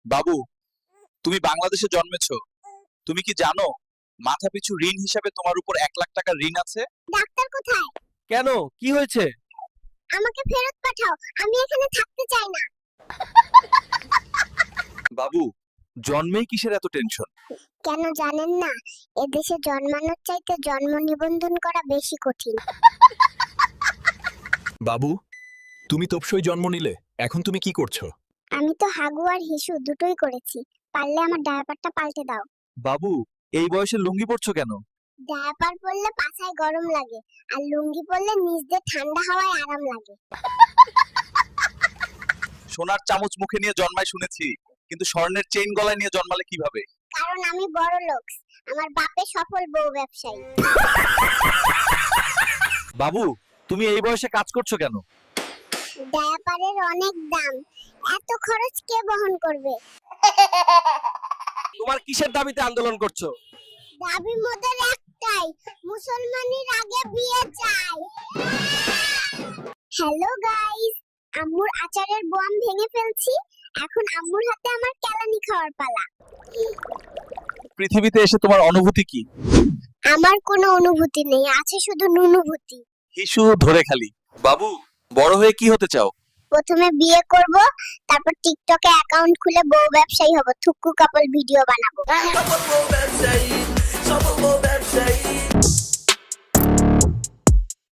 বাবু, তুমি বাংলাদেশে জন্মেছো। তুমি কি জানো মাথাপিছু ঋণ হিসাবে তোমার উপর 1 লাখ টাকা ঋণ আছে? ডাক্তার কোথায়? কেন, কি হয়েছে? আমাকে ফেরত পাঠাও, আমি এখানে থাকতে চাই না। বাবু, জন্মেই কিসের এত টেনশন? কেন জানেন না, এদেশে জন্মানোর চাইতে জন্ম নিবন্ধন করা বেশি কঠিন। বাবু, তুমি তোপসই জন্ম নিলে, এখন তুমি কি করছো? আমি তো হাগু আর হিসু দুটোই করেছি, পারলে আমার ডায়াপারটা পাল্টে দাও। বাবু, এই বয়সে লুঙ্গি পরছো কেন? ডায়াপার পরলে পাছায় গরম লাগে, আর লুঙ্গি পরলে নিচ দিয়ে ঠান্ডা হাওয়ায় আরাম লাগে। সোনার চামচ মুখে নিয়ে জন্মায় শুনেছি, কিন্তু স্বর্ণের চেইন গলায় নিয়ে জন্মালে কিভাবে? কারণ আমি বড় লোক, আমার বাপে সফল বউ ব্যবসায়ী। বাবু, তুমি এই বয়সে কাজ করছো কেন? ডায়াপারের অনেক দাম, এত খরচ কে বহন করবে? তোমার কিসের দাবিতে আন্দোলন করছো? দাবি মোদের একটাই, মুসলমানের আগে বিয়ে চাই। হ্যালো গাইস, আম্মুর আচারের বোম ভেঙে ফেলছি, এখন আম্মুর হাতে আমার কেলানি খাওয়ার পালা। পৃথিবীতে এসে তোমার অনুভূতি কি? আমার কোনো অনুভূতি নেই, আছে শুধু নুনুভূতি। হিসু ধরে খালি। বাবু, বড় হয়ে কি হতে চাও? প্রথমে বিয়ে করব, তারপর টিকটকে অ্যাকাউন্ট খুলে বউ ব্যবসায়ী হব, থুকু কাপল ভিডিও বানাবো।